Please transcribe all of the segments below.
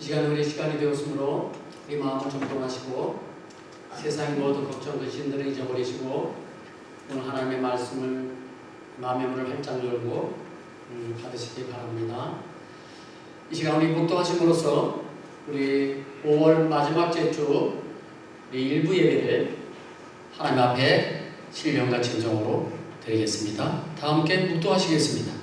이 시간 우리 시간이 되었으므로 우리 마음을 정돈하시고 세상의 모든 걱정 근심들을 잊어버리시고 오늘 하나님의 말씀을 마음의 문을 활짝 열고 받으시기 바랍니다. 이 시간 우리 묵도하심으로써 우리 5월 마지막 주 우리 일부 예배를 하나님 앞에 신령과 진정으로 드리겠습니다. 다 함께 묵도하시겠습니다.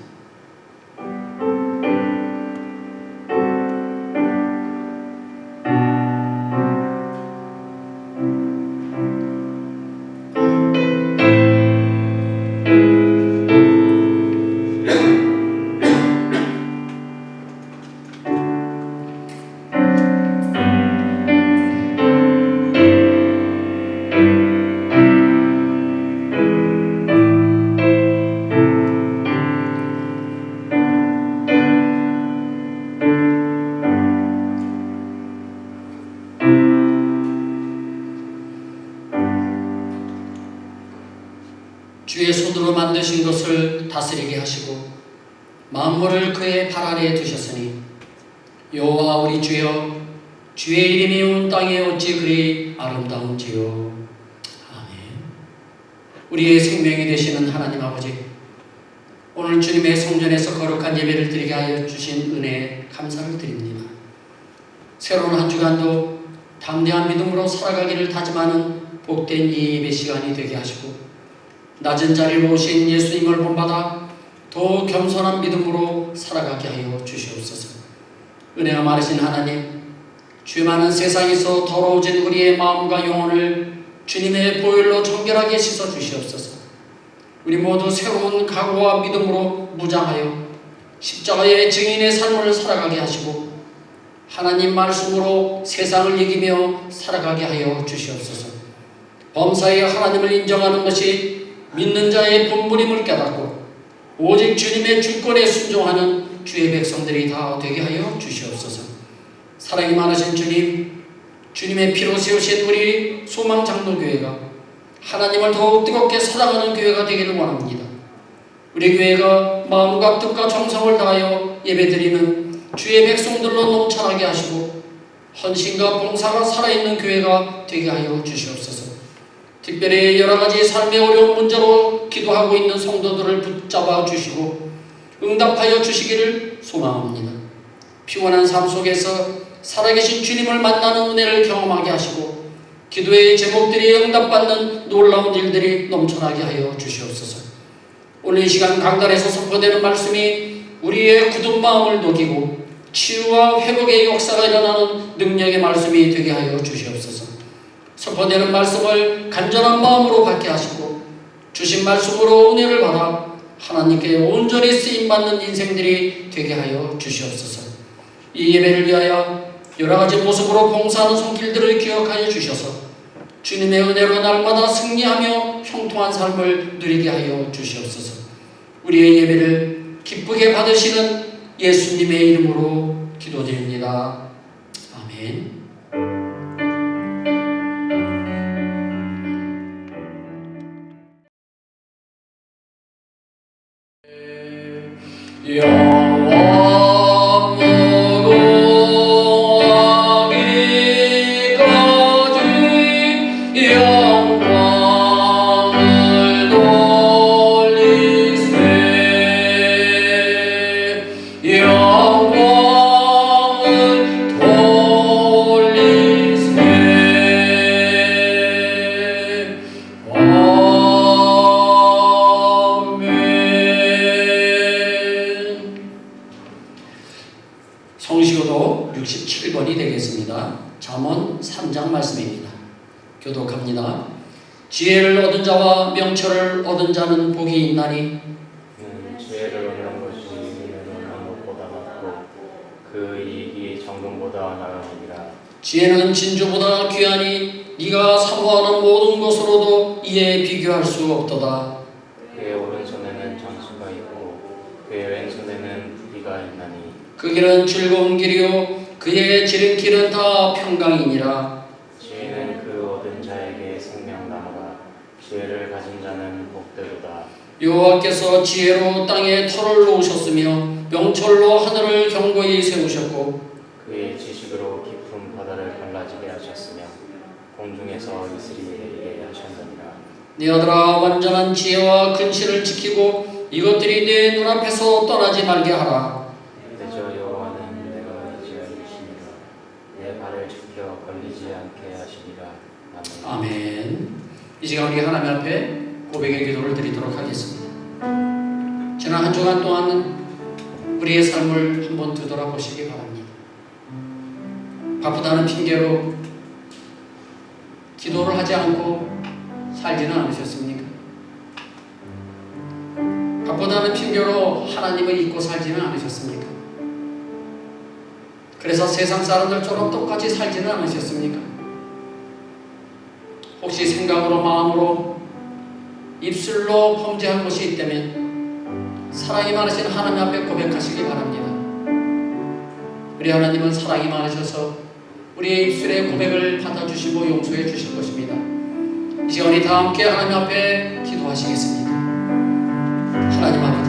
주의 손으로 만드신 것을 다스리게 하시고 만물을 그의 발 아래에 두셨으니 여호와 우리 주여 주의 이름이 온 땅에 어찌 그리 아름다운지요. 아멘. 우리의 생명이 되시는 하나님 아버지, 오늘 주님의 성전에서 거룩한 예배를 드리게 하여 주신 은혜에 감사를 드립니다. 새로운 한 주간도 담대한 믿음으로 살아가기를 다짐하는 복된 이 예배 시간이 되게 하시고 낮은 자리로 오신 예수님을 본받아 더 겸손한 믿음으로 살아가게 하여 주시옵소서. 은혜가 많으신 하나님, 죄 많은 세상에서 더러워진 우리의 마음과 영혼을 주님의 보혈로 정결하게 씻어 주시옵소서. 우리 모두 새로운 각오와 믿음으로 무장하여 십자가의 증인의 삶을 살아가게 하시고 하나님 말씀으로 세상을 이기며 살아가게 하여 주시옵소서. 범사에 하나님을 인정하는 것이 믿는 자의 본분임을 깨닫고 오직 주님의 주권에 순종하는 주의 백성들이 다 되게 하여 주시옵소서. 사랑이 많으신 주님, 주님의 피로 세우신 우리 소망장로교회가 하나님을 더욱 뜨겁게 사랑하는 교회가 되기를 원합니다. 우리 교회가 마음과 뜻과 정성을 다하여 예배드리는 주의 백성들로 넘쳐나게 하시고 헌신과 봉사가 살아있는 교회가 되게 하여 주시옵소서. 특별히 여러가지 삶의 어려운 문제로 기도하고 있는 성도들을 붙잡아 주시고 응답하여 주시기를 소망합니다. 피곤한 삶 속에서 살아계신 주님을 만나는 은혜를 경험하게 하시고 기도의 제목들이 응답받는 놀라운 일들이 넘쳐나게 하여 주시옵소서. 오늘 이 시간 강단에서 선포되는 말씀이 우리의 굳은 마음을 녹이고 치유와 회복의 역사가 일어나는 능력의 말씀이 되게 하여 주시옵소서. 선포되는 말씀을 간절한 마음으로 받게 하시고 주신 말씀으로 은혜를 받아 하나님께 온전히 쓰임받는 인생들이 되게 하여 주시옵소서. 이 예배를 위하여 여러가지 모습으로 봉사하는 손길들을 기억하여 주셔서 주님의 은혜로 날마다 승리하며 형통한 삶을 누리게 하여 주시옵소서. 우리의 예배를 기쁘게 받으시는 예수님의 이름으로 기도드립니다. 아멘. 영원으로 하기까지 영광을 돌리세. 영광을 돌리세. 성시교도 67번이 되겠습니다. 잠언 3장 말씀입니다. 교독합니다. 지혜를 얻은 자와 명철을 얻은 자는 복이 있나니 지혜를 얻는 것이 은혜를 얻는 것보다 낫고 그 이익이 정금보다 나으니라. 지혜는 진주보다 귀하니 네가 사모하는 모든 것으로도 이에 비교할 수 없도다. 그의 오른손에는 장수가 있고 그의 왼손에는 부귀가 있나니 그 길은 즐거운 길이요 그의 지름길은 다 평강이니라. 지혜는 그 얻은 자에게 생명나무라. 지혜를 가진 자는 복되도다. 여호와께서 지혜로 땅에 터를 놓으셨으며 명철로 하늘을 견고히 세우셨고 그의 지식을 가지게 하셨으며 공중에서 이슬이 내리게 하셨느니라. 네 아들아 완전한 지혜와 근실을 지키고 이것들이 내 눈앞에서 떠나지 말게 하라. 대저 여호와는 내가 의지할 이시니라. 내 발을 지켜 걸리지 않게 하시리라. 아멘. 아멘. 이 시간 우리 하나님 앞에 고백의 기도를 드리도록 하겠습니다. 지난 한 주간 동안 우리의 삶을 한번 되돌아보시기 바랍니다. 바쁘다는 핑계로 기도를 하지 않고 살지는 않으셨습니까? 바쁘다는 핑계로 하나님을 잊고 살지는 않으셨습니까? 그래서 세상 사람들처럼 똑같이 살지는 않으셨습니까? 혹시 생각으로 마음으로 입술로 범죄한 것이 있다면 사랑이 많으신 하나님 앞에 고백하시기 바랍니다. 우리 하나님은 사랑이 많으셔서 우리의 입술의 고백을 받아주시고 용서해 주실 것입니다. 이 시간 우리 다 함께 하나님 앞에 기도하시겠습니다. 하나님 아버지,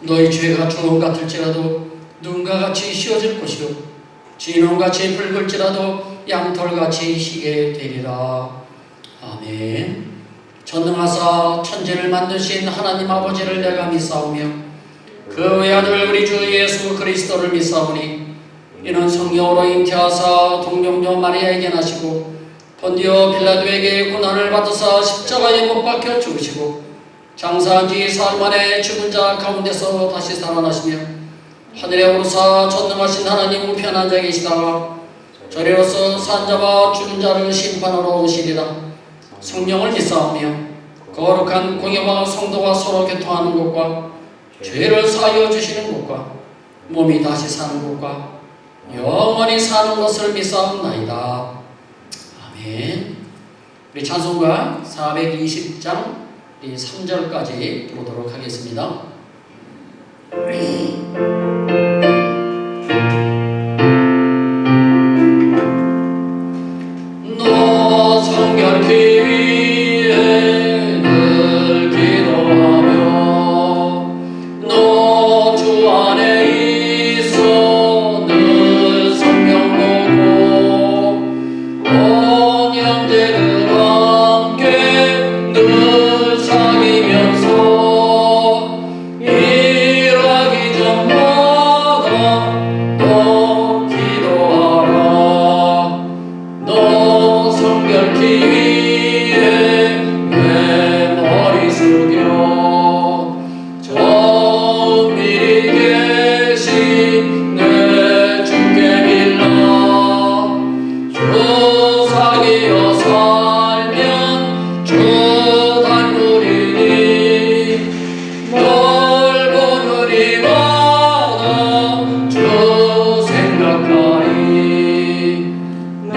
너희 죄가 주홍 같을지라도 눈과 같이 씌어질 것이요 진홍같이 붉을지라도 양털같이 희게 되리라. 아멘. 전능하사 천지를 만드신 하나님 아버지를 내가 믿사오며 그 외아들 우리 주 예수 그리스도를 믿사오니 이는 성령으로 잉태하사 동정녀 마리아에게 나시고 본디오 빌라도에게 고난을 받으사 십자가에 못 박혀 죽으시고 장사한 지 사흘 만에 죽은 자 가운데서 다시 살아나시며 하늘에 오르사 전능하신 하나님 우편 앉아 계시다가 저리로서 산 자와 죽은 자를 심판하러 오시리라. 성령을 믿사오며 거룩한 공예와 성도가 서로 교통하는 곳과 죄를 사하여 주시는 곳과 몸이 다시 사는 곳과 영원히 사는 것을 믿사옵나이다. 아멘. 우리 찬송가 420장 3절까지 부르도록 하겠습니다. 너 성결케 위해 늘 기도하며 너 주 안에 있어 늘 성경 보고 온 형제들 함께 늘 사귀면서 일하기 전마다 너 기도하라. 너 성결케 위해 내 머리 숙여 정밀히 계신 내 주께 빌라. 주 사귀어 살면 주 단물이니 널 보는 이마다 주 생각하리. 너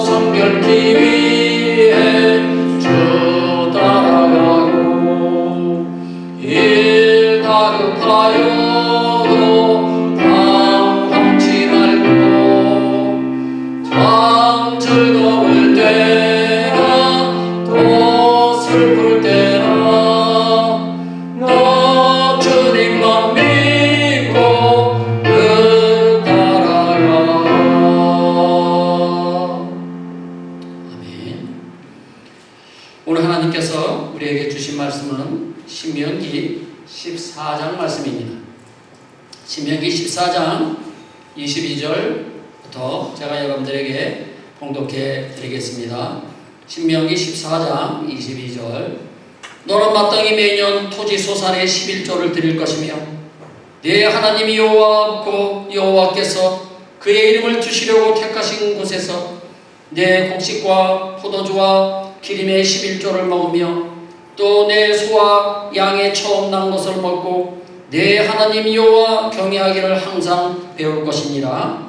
성결케 위해 주 따라가고 일 다급하여도 당황치 말고 참 즐거울 때나 또 슬플 때나 너 주님만 믿고 늘 따라가. 아멘. 오늘 하나님께서 우리에게 주신 말씀은 신명기 14장 말씀입니다. 신명기 14장 22절부터 제가 여러분들에게 봉독해 드리겠습니다. 신명기 14장 22절. 너는 마땅히 매년 토지 소산의 11조를 드릴 것이며 네 하나님 여호와께서 그의 이름을 두시려고 택하신 곳에서 내 곡식과 포도주와 기름의 11조를 먹으며 또 내 소와 양의 처음 난 것을 먹고 내 하나님 여호와 경외하기를 항상 배울 것이니라.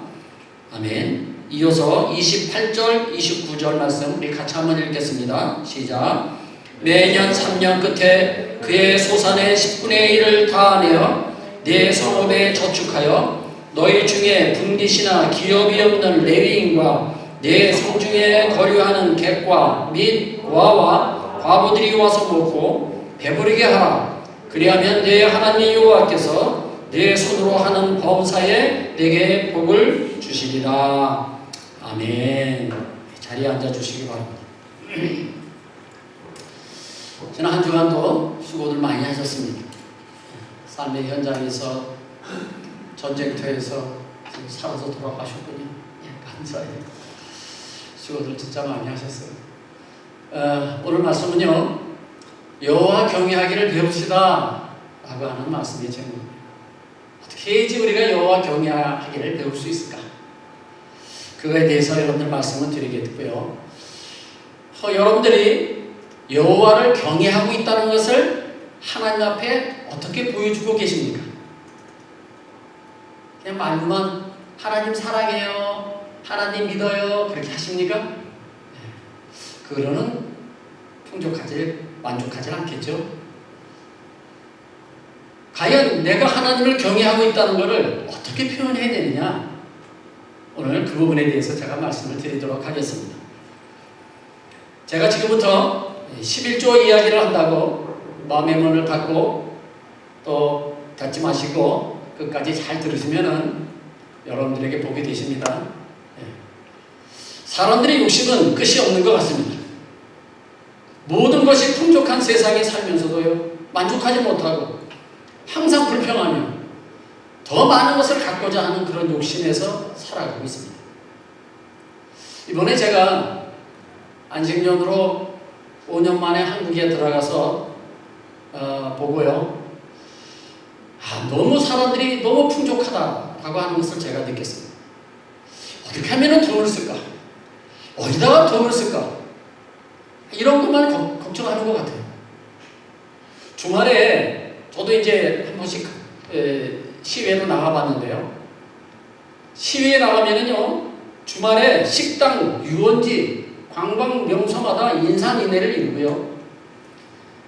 아멘. 이어서 28절 29절 말씀 우리 같이 한번 읽겠습니다. 시작. 매년 3년 끝에 그의 소산의 10분의 1을 다 내어 내 성읍에 저축하여 너희 중에 분깃이나 기업이 없는 레위인과 내 성중에 거류하는 객과 및 와와 과부들이 와서 먹고 배부르게 하라. 그리하면 내 하나님 여호와께서 내 손으로 하는 범사에 내게 복을 주시리라. 아멘. 자리에 앉아 주시기 바랍니다. 지난 한 주간도 수고들 많이 하셨습니다. 삶의 현장에서 전쟁터에서 살아서 돌아가셨군요. 감사해요. 수고들 진짜 많이 하셨어요. 오늘 말씀은요, 여호와 경외하기를 배웁시다 라고 하는 말씀이 제목입니다. 어떻게 해야지 우리가 여호와 경외하기를 배울 수 있을까? 그거에 대해서 여러분들 말씀을 드리겠고요. 여러분들이 여호와를 경외하고 있다는 것을 하나님 앞에 어떻게 보여주고 계십니까? 그냥 말로만 하나님 사랑해요, 하나님 믿어요 그렇게 하십니까? 그거는 만족하지 않겠죠. 과연 내가 하나님을 경외하고 있다는 것을 어떻게 표현해야 되느냐? 오늘 그 부분에 대해서 제가 말씀을 드리도록 하겠습니다. 제가 지금부터 11조 이야기를 한다고 마음의 문을 닫고 또 닫지 마시고 끝까지 잘 들으시면은 여러분들에게 복이 되십니다. 사람들의 욕심은 끝이 없는 것 같습니다. 모든 것이 풍족한 세상에 살면서도요, 만족하지 못하고 항상 불평하며 더 많은 것을 갖고자 하는 그런 욕심에서 살아가고 있습니다. 이번에 제가 안식년으로 5년 만에 한국에 들어가서 보고요, 너무 사람들이 너무 풍족하다라고 하는 것을 제가 느꼈습니다. 어떻게 하면 돈을 쓸까? 어디다가 돈을 쓸까? 이런 것만 걱정하는 것 같아요. 주말에 저도 이제 한 번씩 시외로 나가봤는데요. 시외에 나가면은요, 주말에 식당, 유원지, 관광 명소마다 인산인해를 이루고요.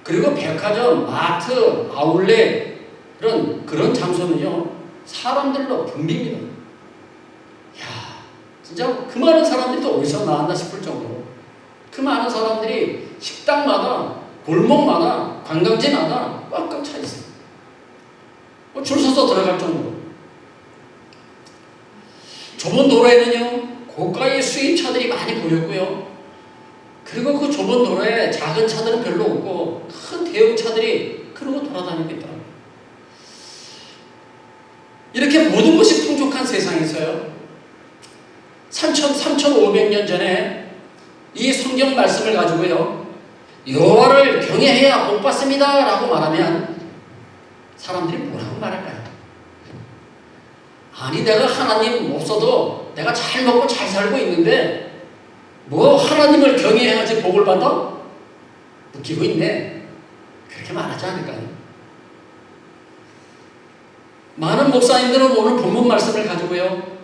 그리고 백화점, 마트, 아울렛 그런 장소는요, 사람들로 붐빕니다. 야, 진짜 그 많은 사람들이 또 어디서 나왔나 싶을 정도로 그 많은 사람들이 식당마다, 골목마다, 관광지마다 꽉꽉 차 있어요. 줄 서서 들어갈 정도로. 좁은 도로에는요, 고가의 수입차들이 많이 보였고요. 그리고 그 좁은 도로에 작은 차들은 별로 없고 큰 대형차들이 그러고 돌아다니고 있더라고요. 이렇게 모든 것이 풍족한 세상에서요, 3,500년 전에 이 성경 말씀을 가지고요, 여호와를 경외해야 복 받습니다 라고 말하면 사람들이 뭐라고 말할까요? 아니, 내가 하나님 없어도 내가 잘 먹고 잘 살고 있는데 뭐 하나님을 경외해야지 복을 받아? 웃기고 있네. 그렇게 말하지 않을까요? 많은 목사님들은 오늘 본문 말씀을 가지고요,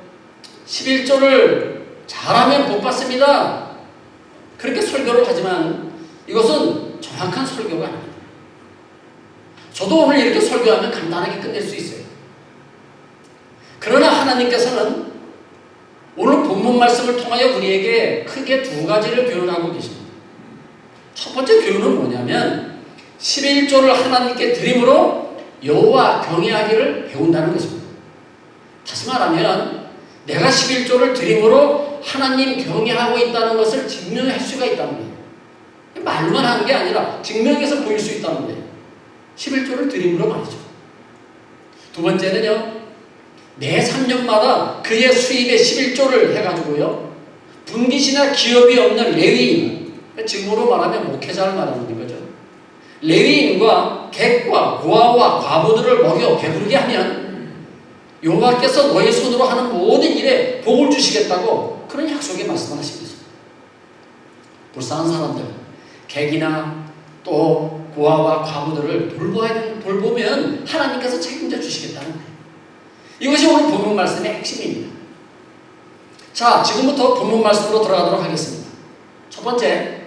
11조를 잘하면 복 받습니다 그렇게 설교를 하지만 이것은 정확한 설교가 아닙니다. 저도 오늘 이렇게 설교하면 간단하게 끝낼 수 있어요. 그러나 하나님께서는 오늘 본문 말씀을 통하여 우리에게 크게 두 가지를 교훈하고 계십니다. 첫 번째 교훈은 뭐냐면 11조를 하나님께 드림으로 여호와 경외하기를 배운다는 것입니다. 다시 말하면 내가 11조를 드림으로 하나님 경외하고 있다는 것을 증명할 수가 있다는 거예요. 말로만 하는 게 아니라 증명해서 보일 수 있다는 거예요. 11조를 드림으로 말이죠. 두 번째는요, 매 3년마다 그의 수입의 11조를 해가지고요, 분깃이나 기업이 없는 레위인, 지금으로 말하면 목회자를 말하는 거죠. 레위인과 객과 고아와 과부들을 먹여 배부르게 하면 여호와께서 너희 손으로 하는 모든 일에 복을 주시겠다고 그런 약속의 말씀을 하십니다. 불쌍한 사람들, 객이나 또 고아와 과부들을 돌보면 하나님께서 책임져 주시겠다는 거예요. 이것이 오늘 본문 말씀의 핵심입니다. 자, 지금부터 본문 말씀으로 들어가도록 하겠습니다. 첫 번째,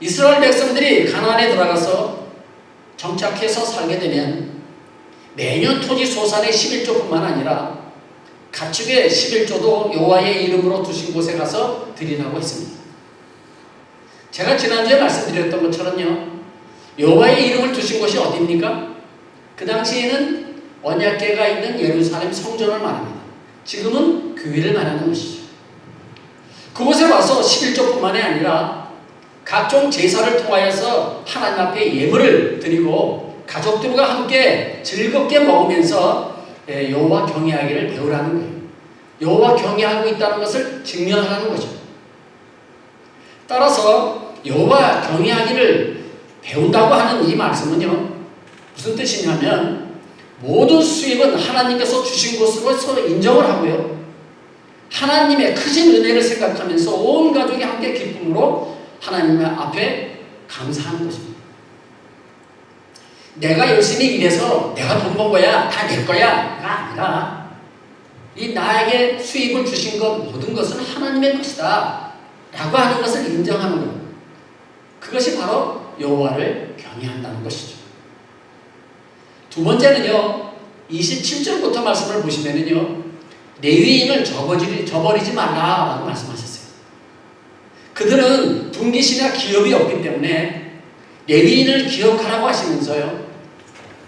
이스라엘 백성들이 가나안에 들어가서 정착해서 살게 되면 매년 토지 소산의 11조뿐만 아니라 가축의 11조도 여호와의 이름으로 두신 곳에 가서 드리라고 했습니다. 제가 지난주에 말씀드렸던 것처럼요, 여호와의 이름을 두신 곳이 어디입니까? 그 당시에는 언약궤가 있는 예루살렘 성전을 말합니다. 지금은 교회를 말하는 것이죠. 그곳에 와서 11조뿐만이 아니라 각종 제사를 통하여서 하나님 앞에 예물을 드리고 가족들과 함께 즐겁게 먹으면서 여호와 경외하기를 배우라는 거예요. 여호와 경외하고 있다는 것을 증명하라는 거죠. 따라서 여호와 경외하기를 배운다고 하는 이 말씀은요, 무슨 뜻이냐면 모든 수입은 하나님께서 주신 것으로서 인정을 하고요, 하나님의 크신 은혜를 생각하면서 온 가족이 함께 기쁨으로 하나님 앞에 감사하는 것입니다. 내가 열심히 일해서 내가 돈 번 거야, 다 내 거야가 아니라 이 나에게 수입을 주신 것 모든 것은 하나님의 것이다 라고 하는 것을 인정하는 것, 그것이 바로 여호와를 경외한다는 것이죠. 두 번째는요, 27절부터 말씀을 보시면은요, 레위인을 저버리지 말라라고 말씀하셨어요. 그들은 분깃이나 기업이 없기 때문에 레위인을 기억하라고 하시면서요,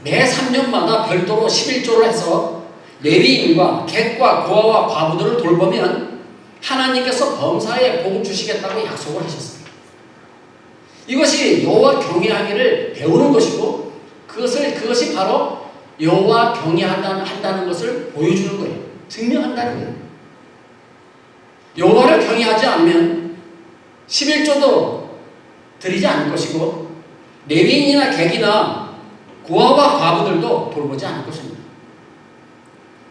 매 3년마다 별도로 11조를 해서 레위인과 객과 고아와 과부들을 돌보면 하나님께서 범사에 복 주시겠다고 약속을 하셨습니다. 이것이 여호와 경외하기를 배우는 것이고 그것이 바로 여호와 경외한다는 것을 보여주는 거예요. 증명한다는 거예요. 여호와를 경외하지 않으면 11조도 드리지 않을 것이고 레위인이나 객이나 고아와 과부들도 돌보지 않을 것입니다.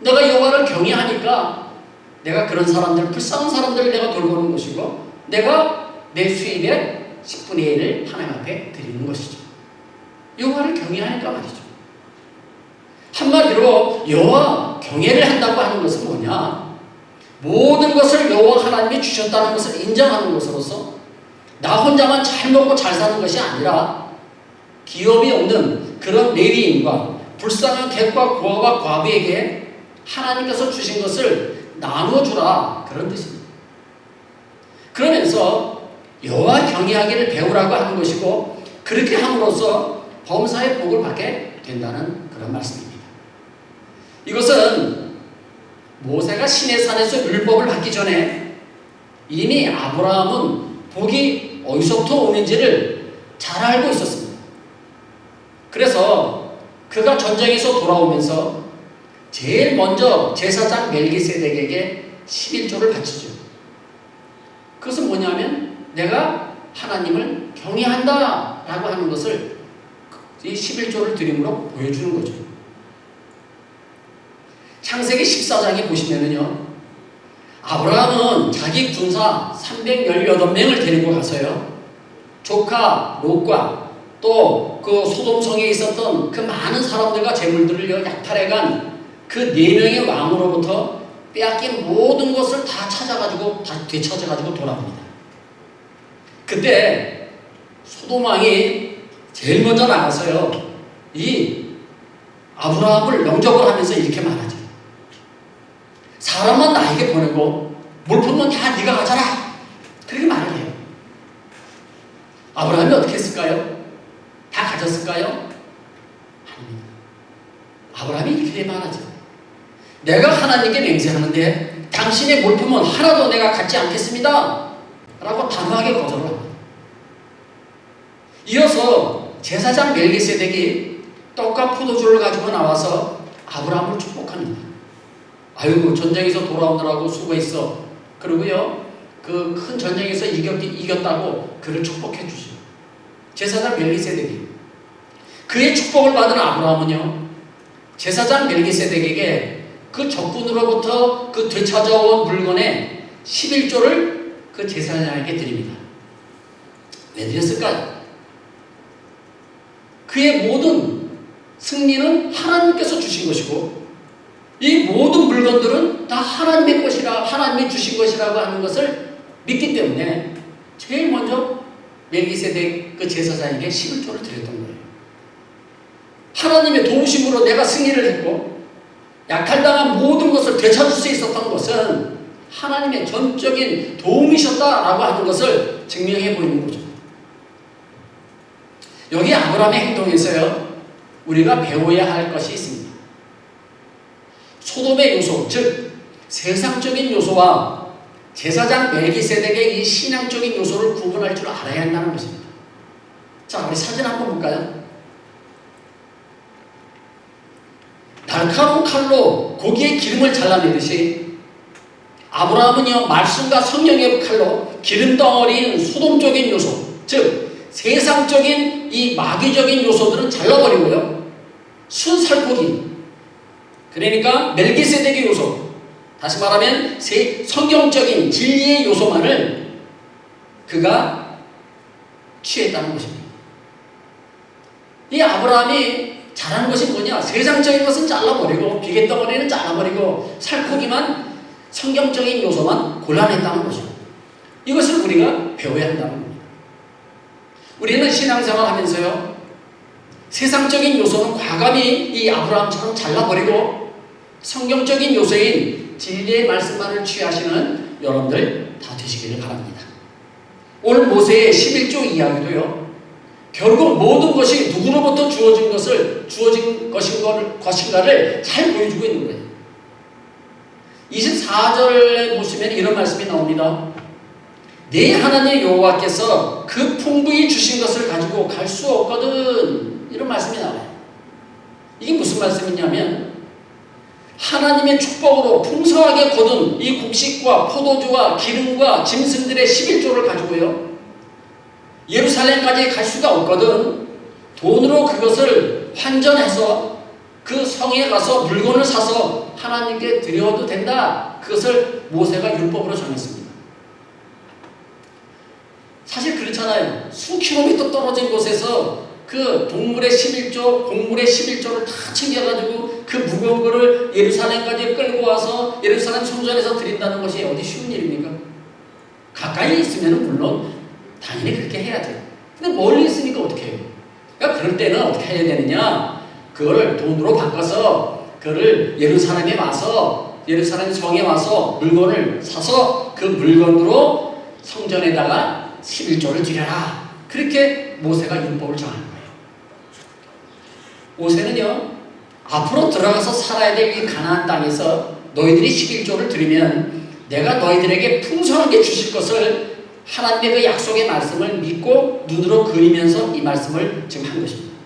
내가 여호와를 경외하니까 내가 그런 사람들, 불쌍한 사람들을 내가 돌보는 것이고 내가 내 수입의 10분의 1을 하나님 앞에 드리는 것이죠. 여호와를 경외하니까 말이죠. 한마디로 여호와 경외를 한다고 하는 것은 뭐냐? 모든 것을 여호와 하나님이 주셨다는 것을 인정하는 것으로서 나 혼자만 잘 먹고 잘 사는 것이 아니라 기업이 없는 그런 레위인과 불쌍한 객과 고아와 과부에게 하나님께서 주신 것을 나누어주라, 그런 뜻입니다. 그러면서 여호와 경외하기를 배우라고 하는 것이고 그렇게 함으로써 범사의 복을 받게 된다는 그런 말씀입니다. 이것은 모세가 시내산에서 율법을 받기 전에 이미 아브라함은 복이 어디서부터 오는지를 잘 알고 있었습니다. 그래서 그가 전쟁에서 돌아오면서 제일 먼저 제사장 멜기세덱에게 11조를 바치죠. 그것은 뭐냐면 내가 하나님을 경외한다 라고 하는 것을 이 11조를 드림으로 보여주는 거죠. 창세기 14장에 보시면은요, 아브라함은 자기 군사 318명을 데리고 가서요, 조카 롯과 또 그 소돔성에 있었던 그 많은 사람들과 재물들을 약탈해간 그 4명의 왕으로부터 빼앗긴 모든 것을 다 찾아가지고, 다 되찾아가지고 돌아옵니다. 그때 소돔 왕이 제일 먼저 나가서요, 이 아브라함을 영접을 하면서 이렇게 말하죠. 사람만 나에게 보내고 물품은 다 네가 가져라, 그렇게 말을 해요. 아브라함이 어떻게 했을까요? 다 가졌을까요? 아닙니다. 아브라함이 이렇게 말하죠. 내가 하나님께 맹세하는데 당신의 물품은 하나도 내가 갖지 않겠습니다 라고 단호하게 거절을 합니다. 이어서 제사장 멜기세덱이 떡과 포도주를 가지고 나와서 아브라함을 축복합니다. 아이고 전쟁에서 돌아오느라고 수고했어. 그러고요 그 큰 전쟁에서 이겼다고 그를 축복해 주죠. 제사장 멜기세덱이. 그의 축복을 받은 아브라함은요 제사장 멜기세덱에게 그 적군으로부터 그 되찾아온 물건의 11조를 그 제사장에게 드립니다. 왜 드렸을까요? 그의 모든 승리는 하나님께서 주신 것이고 이 모든 물건들은 다 하나님의 것이라 하나님이 주신 것이라고 하는 것을 믿기 때문에 제일 먼저 멜기세덱 그 제사장에게 11조를 드렸던 거예요. 하나님의 도우심으로 내가 승리를 했고 약탈당한 모든 것을 되찾을 수 있었던 것은 하나님의 전적인 도움이셨다라고 하는 것을 증명해 보이는 거죠. 여기 아브라함의 행동에서요 우리가 배워야 할 것이 있습니다. 소돔의 요소, 즉 세상적인 요소와 제사장 멜기세덱의 이 신앙적인 요소를 구분할 줄 알아야 한다는 것입니다. 자, 우리 사진 한번 볼까요? 날카로운 칼로 고기의 기름을 잘라내듯이 아브라함은요 말씀과 성령의 칼로 기름덩어리인 소돔적인 요소, 즉 세상적인 이 마귀적인 요소들은 잘라버리고요 순살코기, 그러니까 멜기세덱의 요소, 다시 말하면 성경적인 진리의 요소만을 그가 취했다는 것입니다. 이 아브라함이 잘하는 것이 뭐냐? 세상적인 것은 잘라버리고 비계덩어리는 잘라버리고 살코기만 성경적인 요소만 골라냈다는 것이죠. 이것을 우리가 배워야 한다는 겁니다. 우리는 신앙생활 하면서요 세상적인 요소는 과감히 이 아브라함처럼 잘라버리고 성경적인 요소인 진리의 말씀만을 취하시는 여러분들 다 되시기를 바랍니다. 오늘 모세의 11조 이야기도요 결국 모든 것이 누구로부터 주어진 것인가를 잘 보여주고 있는 거예요. 24절에 보시면 이런 말씀이 나옵니다. 네 하나님 여호와께서 그 풍부히 주신 것을 가지고 갈 수 없거든, 이런 말씀이 나와요. 이게 무슨 말씀이냐면 하나님의 축복으로 풍성하게 거둔 이 곡식과 포도주와 기름과 짐승들의 11조를 가지고요 예루살렘까지 갈 수가 없거든 돈으로 그것을 환전해서 그 성에 가서 물건을 사서 하나님께 드려도 된다. 그것을 모세가 율법으로 정했습니다. 사실 그렇잖아요. 수킬로미터 떨어진 곳에서 그 동물의 11조, 곡물의 11조를 다 챙겨가지고 그 무거운 거를 예루살렘까지 끌고 와서 예루살렘 성전에서 드린다는 것이 어디 쉬운 일입니까? 가까이 있으면 물론 당연히 그렇게 해야죠. 근데 멀리 있으니까 어떻게 해요? 그러니까 그럴 때는 어떻게 해야 되느냐? 그걸 돈으로 바꿔서 그걸 예루살렘에 와서 예루살렘 성에 와서 물건을 사서 그 물건으로 성전에다가 11조를 드려라. 그렇게 모세가 율법을 정한 거예요. 모세는요 앞으로 들어가서 살아야 될 이 가나안 땅에서 너희들이 11조를 드리면 내가 너희들에게 풍성하게 주실 것을 하나님의 그 약속의 말씀을 믿고 눈으로 그리면서 이 말씀을 지금 한 것입니다.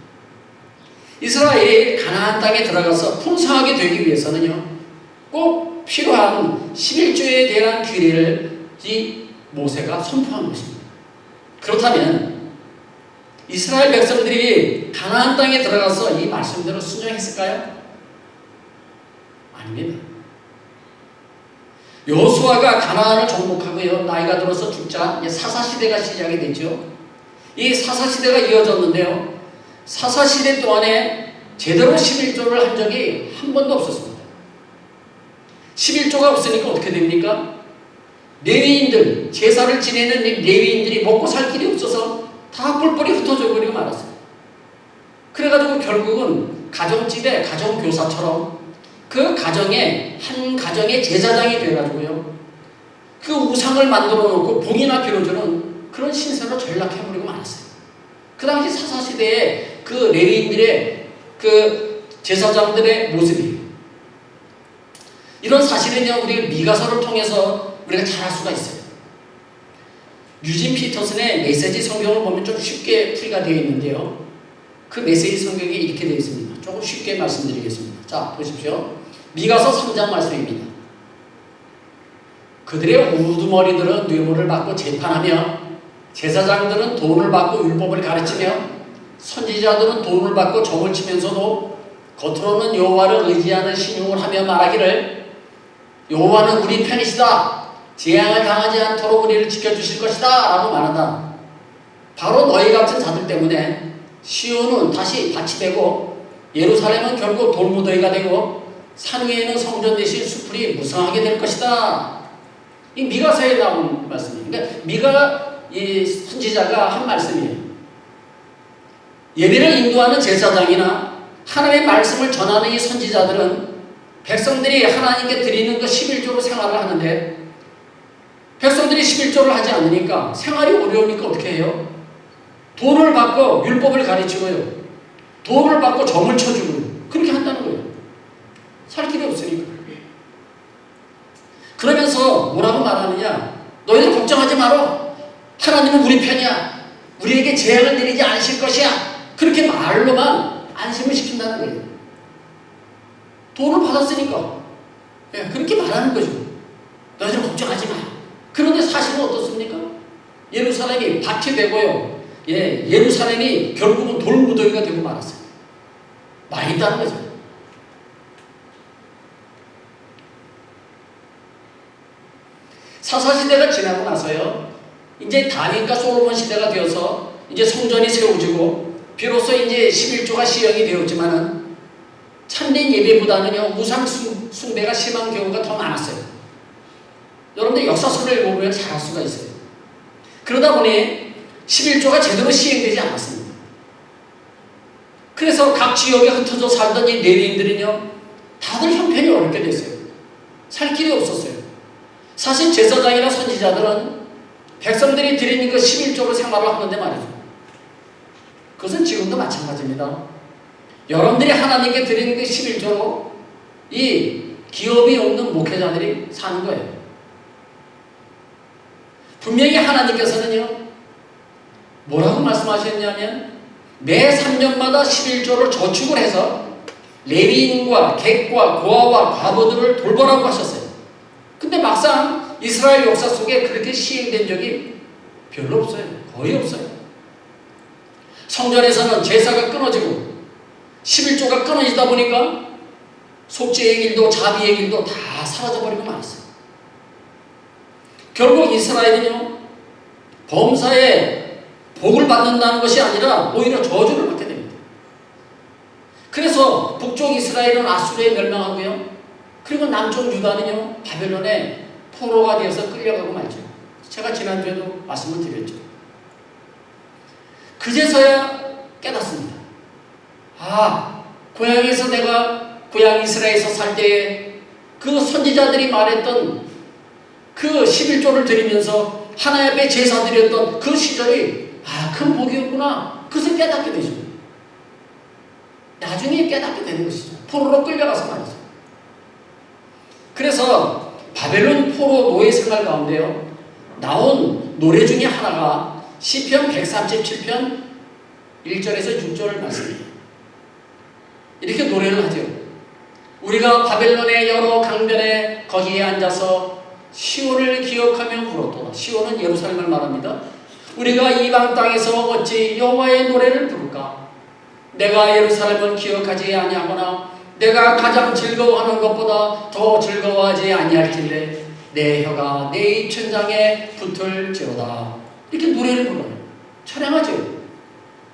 이스라엘이 가나안 땅에 들어가서 풍성하게 되기 위해서는요 꼭 필요한 11조에 대한 규례를 이 모세가 선포한 것입니다. 그렇다면 이스라엘 백성들이 가나안 땅에 들어가서 이 말씀대로 순종했을까요? 아닙니다. 여호수아가 가나안을 정복하고요 나이가 들어서 죽자 사사시대가 시작이 됐죠. 이 사사시대가 이어졌는데요 사사시대 동안에 제대로 11조를 한 적이 한 번도 없었습니다. 11조가 없으니까 어떻게 됩니까? 레위인들, 제사를 지내는 레위인들이 먹고 살 길이 없어서 다 뿔뿔이 흩어져 버리고 말았어요. 그래가지고 결국은 가정집에 가정교사처럼 그 가정에 한 가정의 제사장이 돼가지고요 그 우상을 만들어 놓고 봉이나 빌어주는 그런 신세로 전락해버리고 말았어요. 그 당시 사사시대의 그 레위인들의 그 제사장들의 모습이에요. 이런 사실은요 우리가 미가서를 통해서 우리가 잘 알 수가 있어요. 유진 피터슨의 메시지 성경을 보면 좀 쉽게 풀이가 되어 있는데요 그 메시지 성경에 이렇게 되어 있습니다. 조금 쉽게 말씀드리겠습니다. 자, 보십시오. 미가서 3장 말씀입니다. 그들의 우두머리들은 뇌물을 받고 재판하며 제사장들은 돈을 받고 율법을 가르치며 선지자들은 돈을 받고 점을 치면서도 겉으로는 여호와를 의지하는 신용을 하며 말하기를 여호와는 우리 편이시다. 재앙을 당하지 않도록 우리를 지켜주실 것이다 라고 말한다. 바로 너희 같은 자들 때문에 시온은 다시 밭이 되고 예루살렘은 결국 돌무더기가 되고 산 위에는 성전 대신 수풀이 무성하게 될 것이다. 이 미가서에 나온 말씀이에요. 그러니까 미가 이 선지자가 한 말씀이에요. 예배를 인도하는 제사장이나 하나님의 말씀을 전하는 이 선지자들은 백성들이 하나님께 드리는 그 11조로 생활을 하는데 백성들이 11조를 하지 않으니까 생활이 어려우니까 어떻게 해요? 돈을 받고 율법을 가르치고요. 돈을 받고 점을 쳐주고요. 그렇게 한다는 거예요. 살 길이 없으니까. 그러면서 뭐라고 말하느냐? 너희들 걱정하지 마라. 하나님은 우리 편이야. 우리에게 재앙을 내리지 않으실 것이야. 그렇게 말로만 안심을 시킨다는 거예요. 돈을 받았으니까. 예, 그렇게 말하는 거죠. 너희들 걱정하지 마. 그런데 사실은 어떻습니까? 예루살렘이 밭이 되고요. 예, 예루살렘이 결국은 돌무더기가 되고 말았어요. 많이 있다는 거죠. 사사시대가 지나고 나서요. 이제 다윗과 솔로몬 시대가 되어서 이제 성전이 세워지고 비로소 이제 11조가 시행이 되었지만은 참된 예배보다는요 우상 숭배가 심한 경우가 더 많았어요. 여러분들 역사서를 읽어보면 잘 알 수가 있어요. 그러다 보니 11조가 제대로 시행되지 않았습니다. 그래서 각 지역에 흩어져 살던 이 레위인들은요 다들 형편이 어렵게 됐어요. 살 길이 없었어요. 사실 제사장이나 선지자들은 백성들이 드리는 그 11조로 생활을 하는데 말이죠. 그것은 지금도 마찬가지입니다. 여러분들이 하나님께 드리는 그 11조로 이 기업이 없는 목회자들이 사는 거예요. 분명히 하나님께서는요 뭐라고 말씀하셨냐면 매 3년마다 11조를 저축을 해서 레위인과 객과 고아와 과부들을 돌보라고 하셨어요. 근데 막상 이스라엘 역사 속에 그렇게 시행된 적이 별로 없어요. 거의 없어요. 성전에서는 제사가 끊어지고 11조가 끊어지다 보니까 속죄의 길도 자비의 길도 다 사라져버리고 말았어요. 결국 이스라엘은요 범사에 복을 받는다는 것이 아니라 오히려 저주를 받게 됩니다. 그래서 북쪽 이스라엘은 아수르에 멸망하고요. 그리고 남쪽 유다는요 바벨론에 포로가 되어서 끌려가고 말죠. 제가 지난주에도 말씀을 드렸죠. 그제서야 깨닫습니다. 아, 고향에서 내가 고향 이스라엘에서 살 때에 그 선지자들이 말했던 그 11조를 드리면서 하나님 앞에 제사 드렸던 그 시절이 큰 복이었구나. 그것을 깨닫게 되죠. 나중에 깨닫게 되는 것이죠. 포로로 끌려가서 말이죠. 그래서 바벨론 포로 노예 생활 가운데요 나온 노래 중에 하나가 시편 137편 1절에서 6절 말씀이에요. 이렇게 노래를 하죠. 우리가 바벨론의 여러 강변에 거기에 앉아서 시온을 기억하며 울었도다. 시온은 예루살렘을 말합니다. 우리가 이방 땅에서 어찌 여호와의 노래를 부를까? 내가 예루살렘을 기억하지 아니하거나 내가 가장 즐거워하는 것보다 더 즐거워하지 아니할진대 내 혀가 내 입천장에 붙을지어다. 이렇게 노래를 불러요. 찬양하죠.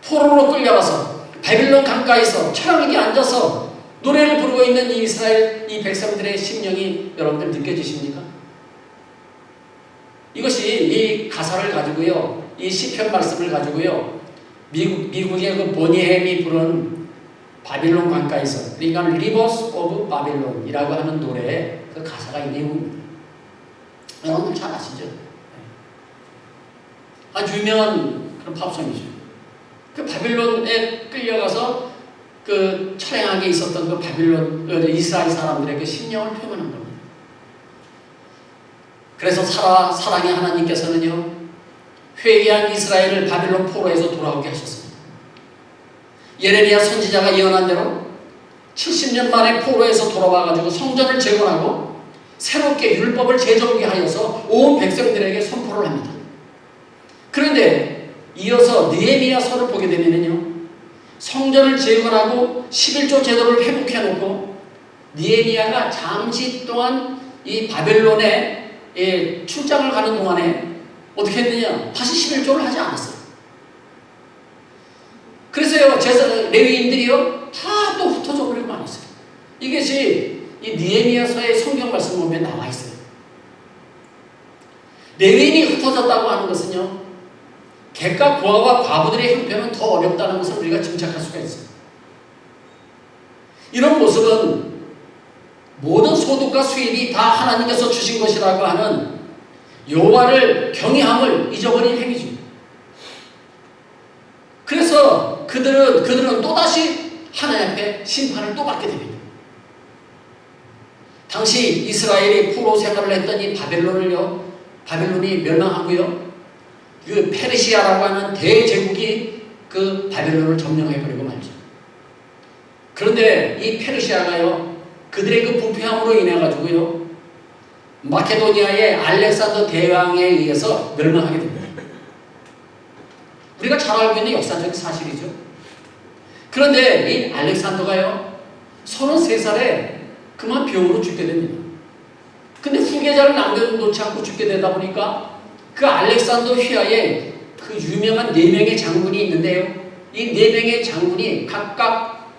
포로로 끌려가서 바빌론 강가에서 차량에게 앉아서 노래를 부르고 있는 이 이스라엘 이 백성들의 심령이 여러분들 느껴지십니까? 이것이 이 가사를 가지고요 이 시편 말씀을 가지고요 미국의 그 보니햄이 부른 바빌론 강가에서 그러니까 Rivers of Babylon이라고 하는 노래에 그 가사가 이 내용입니다. 여러분 잘 아시죠? 아주 유명한 그런 팝송이죠. 그 바빌론에 끌려가서 그 처량하게 있었던 그 바빌론 이스라엘 사람들의 그 심령을 표현한 겁니다. 그래서 사랑의 하나님께서는요 회개한 이스라엘을 바빌론 포로에서 돌아오게 하셨습니다. 예레미야 선지자가 예언한 대로 70년 만에 포로에서 돌아와가지고 성전을 재건하고 새롭게 율법을 재정비하여서 온 백성들에게 선포를 합니다. 그런데 이어서 느헤미야서를 보게 되면요, 성전을 재건하고 11조 제도를 회복해놓고 느헤미야가 잠시 동안 이 바벨론에 출장을 가는 동안에 어떻게 했느냐, 다시 11조를 하지 않았어요. 그래서요, 레위인들이요 다 또 흩어져 버리고 말았어요. 이것이 이 느헤미야서의 성경 말씀 보면 나와 있어요. 레위인이 흩어졌다고 하는 것은요, 객과 부하와 과부들의 형편은 더 어렵다는 것을 우리가 짐작할 수가 있어요. 이런 모습은 모든 소득과 수입이 다 하나님께서 주신 것이라고 하는 여호와를 경외함을 잊어버린 행위죠. 그래서 그들은 또다시 하나님 앞에 심판을 또 받게 됩니다. 당시 이스라엘이 포로 생활을 했던 이 바벨론이 멸망하고요, 그 페르시아라고 하는 대제국이 그 바벨론을 점령해버리고 말죠. 그런데 이 페르시아가요, 그들의 그 부패함으로 인해가지고요, 마케도니아의 알렉산더 대왕에 의해서 멸망하게 됩니다. 우리가 잘 알고 있는 역사적 사실이죠. 그런데 이 알렉산더가요, 33살에 그만 병으로 죽게 됩니다. 근데 후계자를 남겨놓지 않고 죽게 되다 보니까 그 알렉산더 휘하에 그 유명한 4명의 장군이 있는데요, 이 4명의 장군이 각각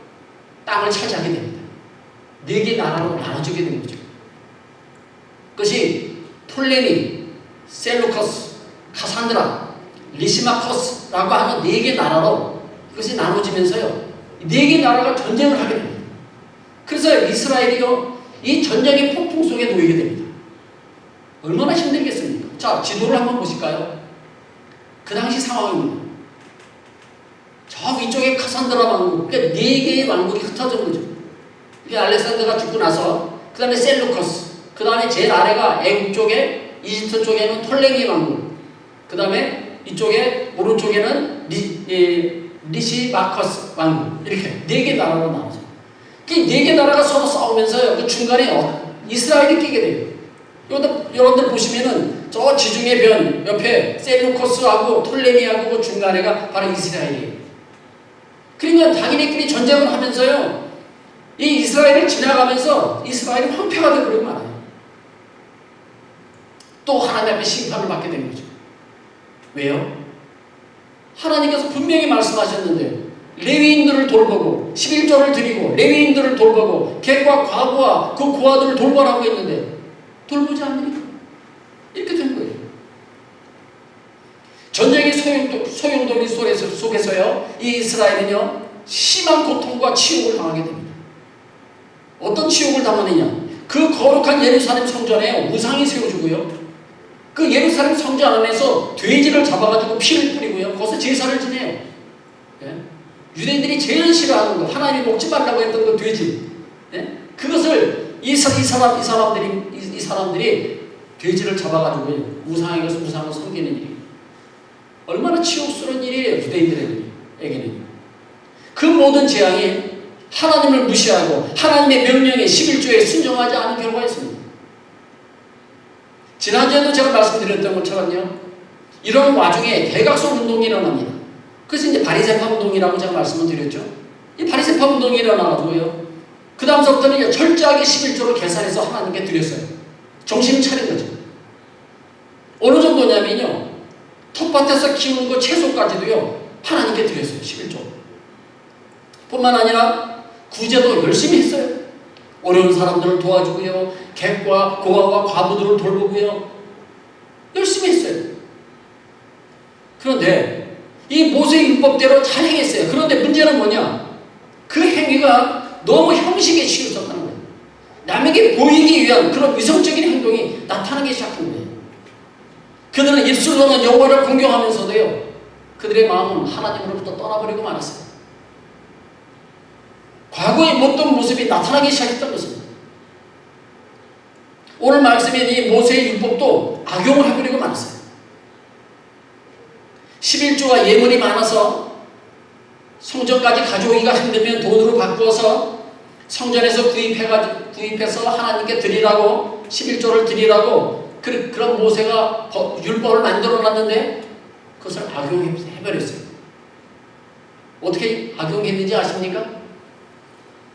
땅을 차지하게 됩니다. 4개 나라로 나눠주게 된 거죠. 그것이 톨레미, 셀루커스, 카산드라, 리시마커스라고 하는 4개 나라로 그것이 나눠지면서요, 4개 나라가 전쟁을 하게 됩니다. 그래서 이스라엘이요, 이 전쟁의 폭풍 속에 놓이게 됩니다. 얼마나 힘들겠습니까? 자, 지도를 한번 보실까요? 그 당시 상황입니다. 저 위쪽에 카산드라 왕국, 그러니까 4개의 왕국이 흩어진 거죠. 이 알렉산더가 죽고 나서 그 다음에 셀루커스, 그 다음에 제일 아래가 애국 쪽에, 이집트 쪽에는 톨레미 왕국, 그 다음에 이쪽에 오른쪽에는 리시마커스 왕국, 이렇게 4개 나라로 나오죠. 그 4개 나라가 서로 싸우면서요, 그 중간에 이스라엘이 끼게 돼요. 여러분들 보시면은 저 지중해 변 옆에 셀루커스하고 톨레미하고 그 중간에가 바로 이스라엘이에요. 그러니까 자기네끼리 전쟁을 하면서요, 이 이스라엘을 지나가면서 이스라엘이 황폐가 되어버리고 말아요. 또 하나님 앞에 심판을 받게 된 거죠. 왜요? 하나님께서 분명히 말씀하셨는데 레위인들을 돌보고 11조를 드리고 레위인들을 돌보고 객과 과부와 그 고아들을 돌보라고 했는데 돌보지 않으니까 이렇게 된 거예요. 전쟁의 소용돌이 속에서요, 이 이스라엘은요, 심한 고통과 치욕을 당하게 됩니다. 어떤 치욕을 당하느냐? 그 거룩한 예루살렘 성전에 우상이 세워주고요, 그 예루살렘 성전 안에서 돼지를 잡아가지고 피를 뿌리고요, 거기서 제사를 지내요. 예? 유대인들이 제일 싫어하는 거, 하나님이 먹지 말라고 했던 그 돼지, 예? 그것을 이 사람들이 돼지를 잡아가지고 우상에 가서 우상을 섬기는 일이 얼마나 치욕스러운 일이에요, 유대인들에게는. 그 모든 재앙이 하나님을 무시하고 하나님의 명령에 11조에 순종하지 않은 결과였습니다. 지난주에도 제가 말씀드렸던 것처럼요, 이런 와중에 대각선 운동이 일어납니다. 그래서 이제 바리새파 운동이라고 제가 말씀을 드렸죠. 이 바리새파 운동이 일어나가지고요, 그 다음서부터는 철저하게 11조를 계산해서 하나님께 드렸어요. 정신을 차린 거죠. 어느 정도냐면요, 텃밭에서 키우는 그 채소까지도요, 하나님께 드렸어요. 11조. 뿐만 아니라 구제도 열심히 했어요. 어려운 사람들을 도와주고요, 객과 고아와 과부들을 돌보고요, 열심히 했어요. 그런데 이 모세의 율법대로 잘 행했어요. 그런데 문제는 뭐냐? 그 행위가 너무 형식에 치우쳤다는 거예요. 남에게 보이기 위한 그런 위성적인 행동이 나타나기 시작한 거예요. 그들은 입술로는 여호와를 공경하면서도요, 그들의 마음은 하나님으로부터 떠나버리고 말았어요. 과거의 못된 모습이 나타나기 시작했던 것입니다. 오늘 말씀에 이 모세의 율법도 악용을 해버리고 말았어요. 11조가 예물이 많아서 성전까지 가져오기가 힘들면 돈으로 바꾸어서 성전에서 구입해서 하나님께 드리라고 11조를 드리라고 그런 모세가 율법을 만들어 놨는데 그것을 악용해버렸어요. 어떻게 악용했는지 아십니까?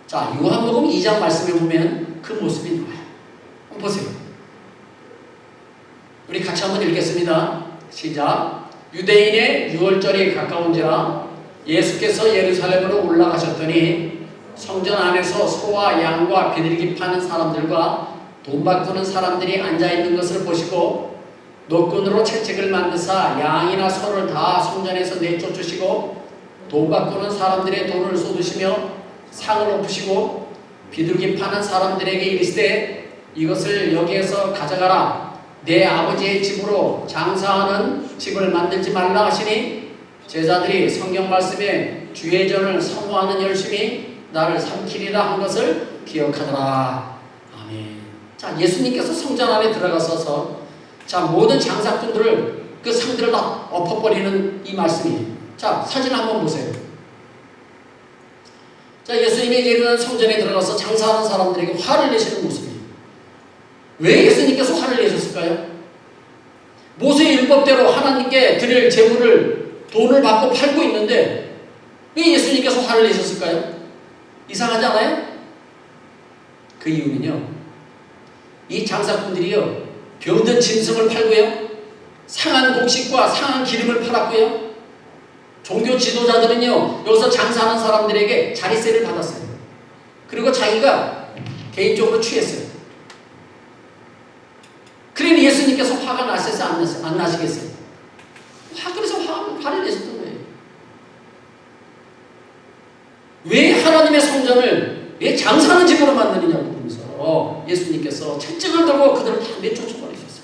자, 요한복음 2장 말씀에 보면 그 모습이 나와요. 한번 보세요. 우리 같이 한번 읽겠습니다. 시작. 유대인의 유월절이 가까운지라 예수께서 예루살렘으로 올라가셨더니 성전 안에서 소와 양과 비둘기 파는 사람들과 돈 바꾸는 사람들이 앉아있는 것을 보시고 노끈으로 채찍을 만드사 양이나 소를 다 성전에서 내쫓으시고 돈 바꾸는 사람들의 돈을 쏟으시며 상을 엎으시고 비둘기 파는 사람들에게 이르시되 이것을 여기에서 가져가라. 내 아버지의 집으로 장사하는 집을 만들지 말라 하시니 제자들이 성경 말씀에 주의 전을 사모하는 열심히 나를 삼키리라 한 것을 기억하더라. 아멘. 자, 예수님께서 성전 안에 들어가셔서 자, 모든 장사꾼들을 그 상들을 다 엎어버리는 이 말씀이에요. 자, 사진 한번 보세요. 자, 예수님이 이제 성전에 들어가서 장사하는 사람들에게 화를 내시는 모습이에요. 왜 예수님께서 화를 내셨을까요? 모세의 율법대로 하나님께 드릴 제물을 돈을 받고 팔고 있는데 왜 예수님께서 화를 내셨을까요? 이상하지 않아요? 그 이유는요, 이 장사꾼들이요, 병든 짐승을 팔고요, 상한 곡식과 상한 기름을 팔았고요, 종교 지도자들은요, 여기서 장사하는 사람들에게 자리세를 받았어요. 그리고 자기가 개인적으로 취했어요. 그러니 예수님께서 화가 나셨어요? 안 나시겠어요? 그래서 화를 내셨던 거예요. 왜 하나님의 성전을 왜 장사하는 집으로 만드느냐고 그러면서 예수님께서 채찍을 들고 그들을 다 내쫓아버리셨어요.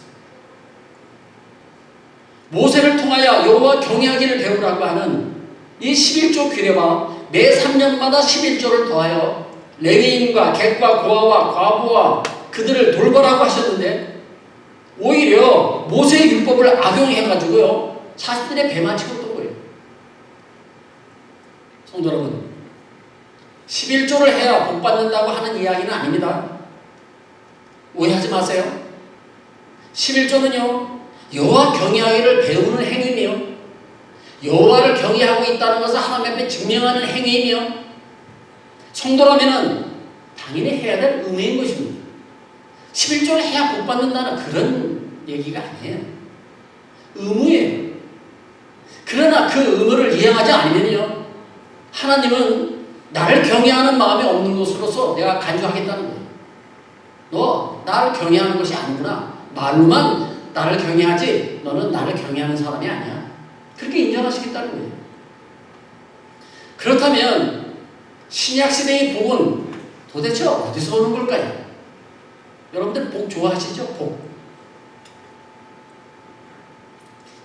모세를 통하여 여호와 경외하기를 배우라고 하는 이 11조 규례와 매 3년마다 11조를 더하여 레위인과 객과 고아와 과부와 그들을 돌보라고 하셨는데 오히려 모세의 율법을 악용해가지고요, 자신들의 배만 채웠던 거예요. 성도 여러분, 11조를 해야 복 받는다고 하는 이야기는 아닙니다. 오해하지 마세요. 11조는요, 여호와 경외하기를 배우는 행위며 여호와를 경외하고 있다는 것을 하나님 앞에 증명하는 행위이며 성도라면은 당연히 해야 될 의무인 것입니다. 11조를 해야 복 받는다는 그런 얘기가 아니에요. 의무예요. 그러나 그 의무를 이행하지 않으면요, 하나님은 나를 경외하는 마음이 없는 것으로서 내가 간주하겠다는 거예요. 너 나를 경외하는 것이 아니구나. 말로만 나를 경외하지 너는 나를 경외하는 사람이 아니야. 그렇게 인정하시겠다는 거예요. 그렇다면 신약시대의 복은 도대체 어디서 오는 걸까요? 여러분들 복 좋아하시죠? 복.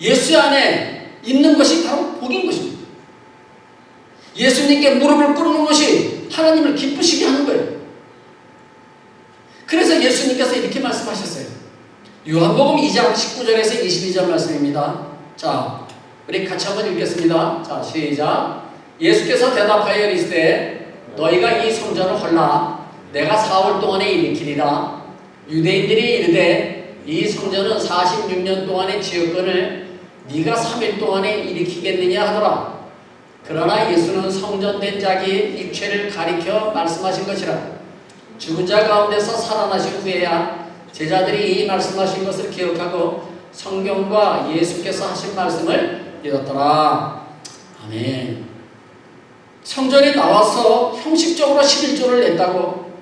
예수 안에 있는 것이 바로 복인 것입니다. 예수님께 무릎을 꿇는 것이 하나님을 기쁘시게 하는 거예요. 그래서 예수님께서 이렇게 말씀하셨어요. 요한복음 2장 19절에서 22절 말씀입니다. 자, 우리 같이 한번 읽겠습니다. 자, 시작. 예수께서 대답하여 이르시되 너희가 이 성전을 헐라 내가 4월 동안에 일으키리라. 유대인들이 이르되 이 성전은 46년 동안의 지역권을 네가 3일 동안에 일으키겠느냐 하더라. 그러나 예수는 성전된 자기의 육체를 가리켜 말씀하신 것이라. 죽은 자 가운데서 살아나신 후에야 제자들이 이 말씀하신 것을 기억하고 성경과 예수께서 하신 말씀을 믿었더라. 아멘. 성전에 나와서 형식적으로 11조를 냈다고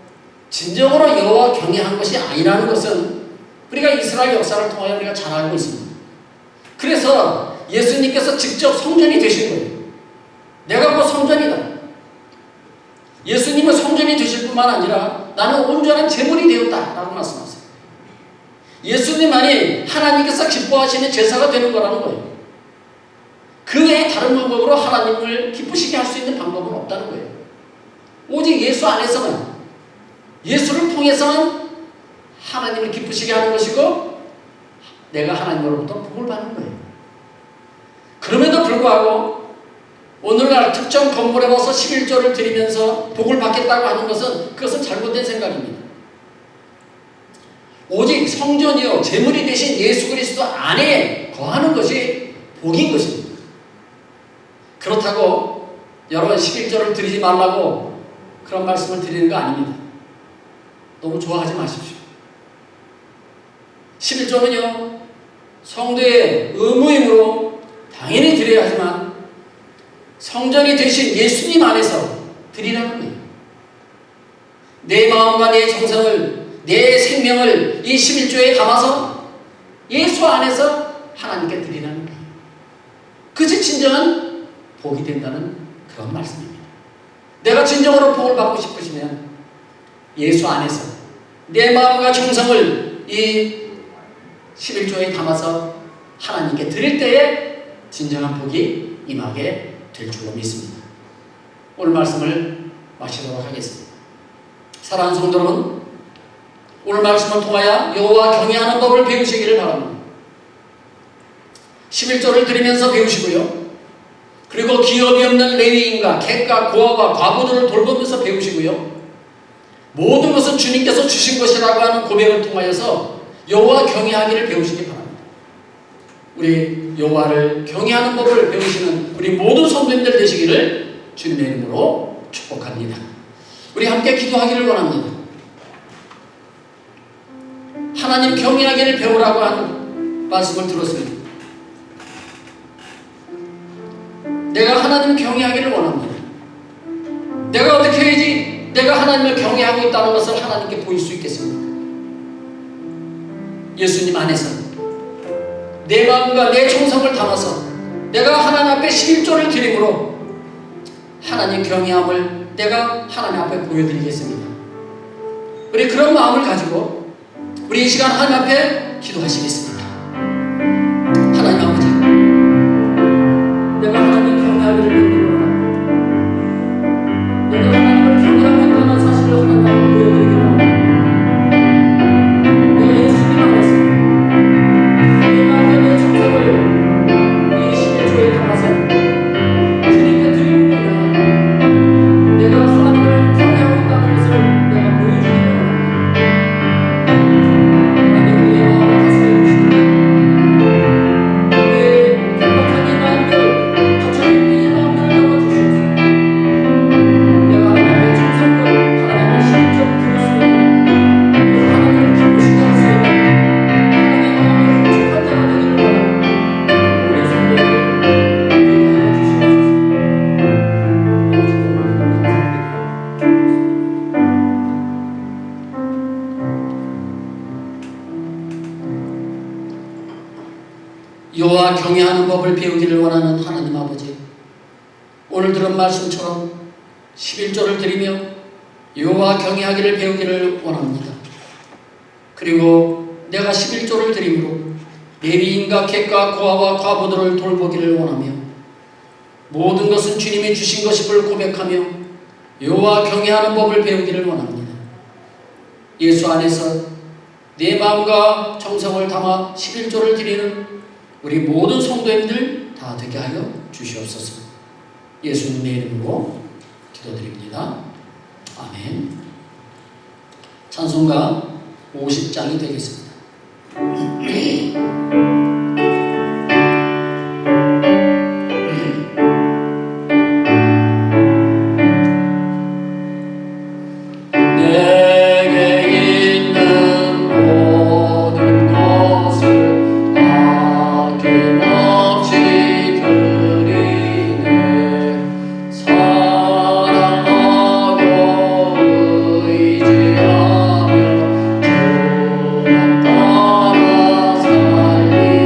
진정으로 여호와 경외한 것이 아니라는 것은 우리가 이스라엘 역사를 통하여 우리가 잘 알고 있습니다. 그래서 예수님께서 직접 성전이 되신 거예요. 내가 곧 성전이다. 예수님은 성전이 되실 뿐만 아니라 나는 온전한 제물이 되었다 라고 말씀하세요. 예수님만이 하나님께서 기뻐하시는 제사가 되는 거라는 거예요. 그 외에 다른 방법으로 하나님을 기쁘시게 할 수 있는 방법은 없다는 거예요. 오직 예수 안에서만, 예수를 통해서만 하나님을 기쁘시게 하는 것이고 내가 하나님으로부터 복을 받는 거예요. 그럼에도 불구하고 오늘날 특정 건물에 와서 11조를 드리면서 복을 받겠다고 하는 것은 그것은 잘못된 생각입니다. 오직 성전이요 제물이 되신 예수 그리스도 안에 거하는 것이 복인 것입니다. 그렇다고 여러분 11조를 드리지 말라고 그런 말씀을 드리는 거 아닙니다. 너무 좋아하지 마십시오. 11조는요 성도의 의무이므로 당연히 드려야 하지만 성전이 되신 예수님 안에서 드리라는 거예요. 내 마음과 내 정성을, 내 생명을 이 11조에 담아서 예수 안에서 하나님께 드리라는 거예요. 그것이 진정한 복이 된다는 그런 말씀입니다. 내가 진정으로 복을 받고 싶으시면 예수 안에서 내 마음과 정성을 이 11조에 담아서 하나님께 드릴 때에 진정한 복이 임하게 될 줄로 믿습니다. 오늘 말씀을 마치도록 하겠습니다. 사랑하는 성도 여러분, 오늘 말씀을 통하여 여호와 경외하는 법을 배우시기를 바랍니다. 11조를 드리면서 배우시고요. 그리고 기업이 없는 레위인과 객과 고아와 과부들을 돌보면서 배우시고요. 모든 것은 주님께서 주신 것이라고 하는 고백을 통하여서 여호와 경외하기를 배우시기 바랍니다. 우리 여호와를 경외하는 법을 배우시는 우리 모든 성도님들 되시기를 주님의 이름으로 축복합니다. 우리 함께 기도하기를 원합니다. 하나님 경외하기를 배우라고 하는 말씀을 들었습니다. 내가 하나님 경외하기를 원합니다. 내가 어떻게 해야지 내가 하나님을 경외하고 있다는 것을 하나님께 보일 수 있겠습니까? 예수님 안에서 내 마음과 내 정성을 담아서 내가 하나님 앞에 11조를 드림으로 하나님 경외함을 내가 하나님 앞에 보여드리겠습니다. 우리 그런 마음을 가지고 우리 이 시간 하나님 앞에 기도하시겠습니다. 하나님 아버지, 내가 하나님 경외하기를 배우기를 원합니다. 내가 하나님을 경외하고 있다는 사실을 하나님 앞에 보여드리기를 원합니다. 내가 예수님 안에서 내 마음과 내 정성을 이 11조에 담아서 주님께 드리는 거야. 내가 하나님을 경외하고 있다는 것을 내가 보여주기를 원합니다. 하나님 우리의 마음을 다스려 주시고 우리의 행복한 이 마음들 가차없는 이 마음들을 열어주시옵소서. 내가 하나님의 정성껏 하나님의 11조를 드릴 수 있는 그래서 하나님을 기쁘시게 할 수 있는 하나님의 마음이 흡족한 자가 되기를 원합니다. 우리 성도들 되게 하여 주시옵소서. 아버지 정말 감사합니다. 여호와 경외하는 법을 배우기를 원하는 하나님 아버지, 오늘 들은 말씀처럼 11조를 드리며 여호와 경외하기를 배우기를 원합니다. 그리고 내가 11조를 드림으로 레위인과 객과 고아와 과부들을 돌보기를 원하며 모든 것은 주님이 주신 것임을 고백하며 여호와 경외하는 법을 배우기를 원합니다. 예수 안에서 내 마음과 정성을 담아 11조를 드리는 우리 모든 성도님들 다 되게 하여 주시옵소서. 예수님의 이름으로 기도드립니다. 아멘. 찬송가 50장이 되겠습니다. 따라 살리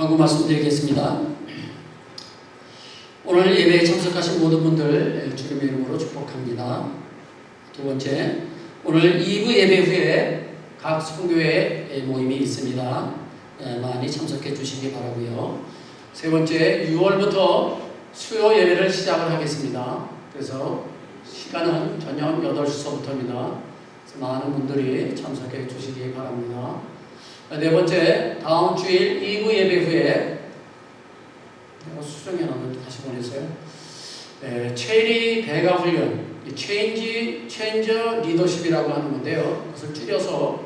광고 말씀드리겠습니다. 오늘 예배에 참석하신 모든 분들 주님의 이름으로 축복합니다. 두 번째, 오늘 2부 예배 후에 각 선교회 모임이 있습니다. 많이 참석해 주시기 바라고요. 세 번째, 6월부터 수요 예배를 시작을 하겠습니다. 그래서 시간은 저녁 8시서부터입니다. 많은 분들이 참석해 주시기 바랍니다. 네 번째, 다음 주일 2부 예배 후에 수정해 놓은 다시 보내세요. 체리 배가 훈련, 체인저 리더십이라고 하는 건데요. 그것을 줄여서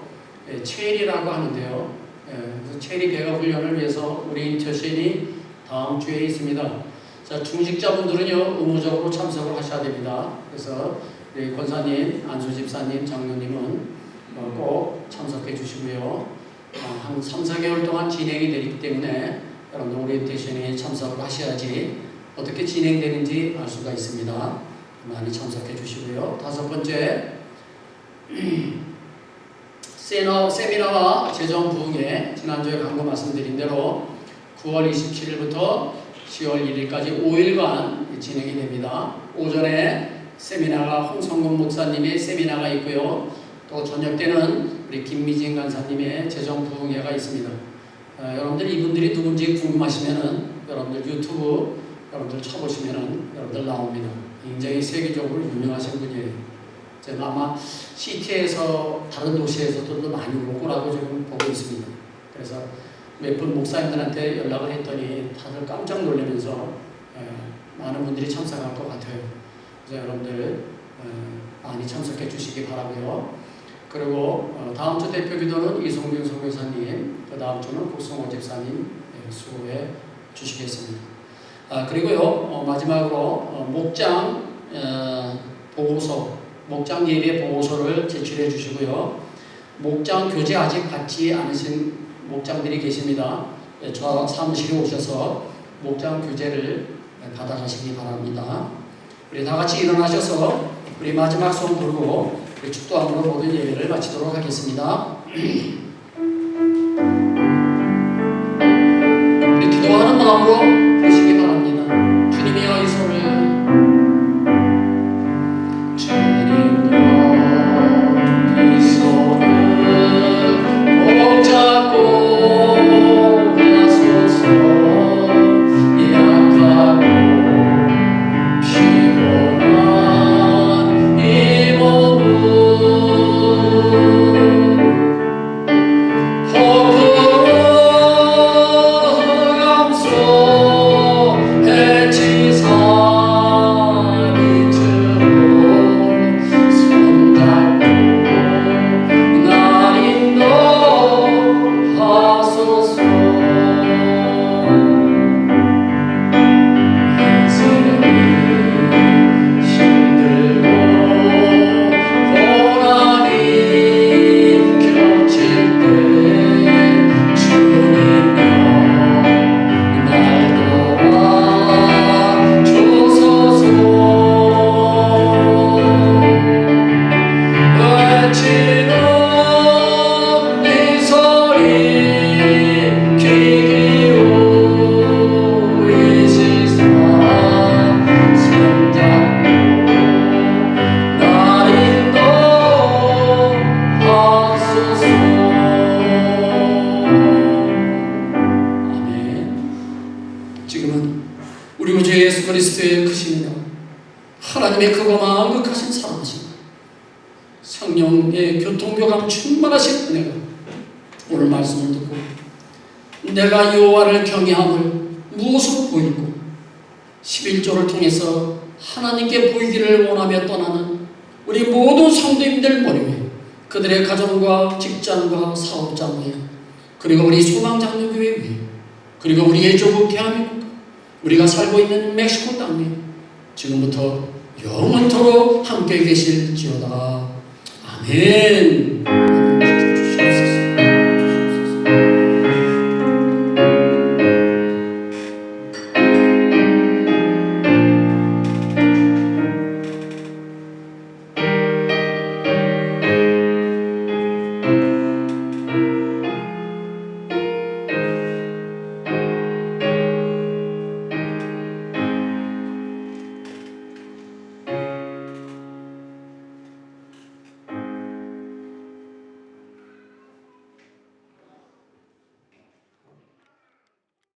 체리라고 하는데요. 그래서 체리 배가 훈련을 위해서 우리 인터신이 다음 주에 있습니다. 자, 중직자분들은요 의무적으로 참석을 하셔야 됩니다. 그래서 우리 권사님, 안수 집사님, 장로님은 꼭 참석해 주시고요. 한 3, 4개월 동안 진행이 되기 때문에 여러분들 오리엔테이션에 참석을 하셔야지 어떻게 진행되는지 알 수가 있습니다. 많이 참석해 주시고요. 다섯 번째, 세미나와 재정 부흥회 지난주에 광고 말씀드린 대로 9월 27일부터 10월 1일까지 5일간 진행이 됩니다. 오전에 세미나가 홍성근 목사님의 세미나가 있고요. 또 저녁 때는 우리 김미진 간사님의 재정 부흥회가 있습니다. 여러분들 이분들이 누군지 궁금하시면은 여러분들 유튜브 여러분들 쳐보시면은 여러분들 나옵니다. 굉장히 세계적으로 유명하신 분이에요. 제가 아마 시티에서 다른 도시에서도 많이 올 거라고 지금 보고 있습니다. 그래서 몇 분 목사님들한테 연락을 했더니 다들 깜짝 놀라면서 많은 분들이 참석할 것 같아요. 그래서 여러분들 많이 참석해 주시기 바라고요. 그리고 다음 주 대표 기도는 이송균 선교사님, 그 다음 주는 국성호 집사님 수고해 주시겠습니다. 그리고요 마지막으로 목장 보고서, 목장 예배 보고서를 제출해 주시고요. 목장 교재 아직 받지 않으신 목장들이 계십니다. 저 사무실에 오셔서 목장 교재를 받아가시기 바랍니다. 우리 다 같이 일어나셔서 우리 마지막 손 들고 우리 축도함으로 모든 예배를 마치도록 하겠습니다. 우리 기도하는 마음으로 보시기 바랍니다. 주님이여 이 손을 꼭 잡고 가소서. 약하고 피곤한 이 몸은 폭풍 감소해 지산이 들고 손잡고 날 인도하소서. 인생이 힘들고 고난이 겹칠 때 주님여 날 도와주소서. 외치는 이 소리 귀 기울이시사 손잡고 날 인도하소서. 아멘. 지금은 우리 구주 예수 그리스도의 크신 영, 하나님의 크고만 극하신 사랑하신 성령의 교통교감 충만하신 은혜가 오늘 말씀을 듣고 내가 여호와를 경외함을 무엇으로 보이고 11조를 통해서 하나님께 보이기를 원하며 떠나는 우리 모든 성도님들 머리 위에, 그들의 가정과 직장과 사업장 위에, 그리고 우리 소망장로교회 위에, 그리고 우리의 조국 대한민국, 우리가 살고 있는 멕시코 땅 위에 지금부터 영원토록 함께 계실지어다. 아멘.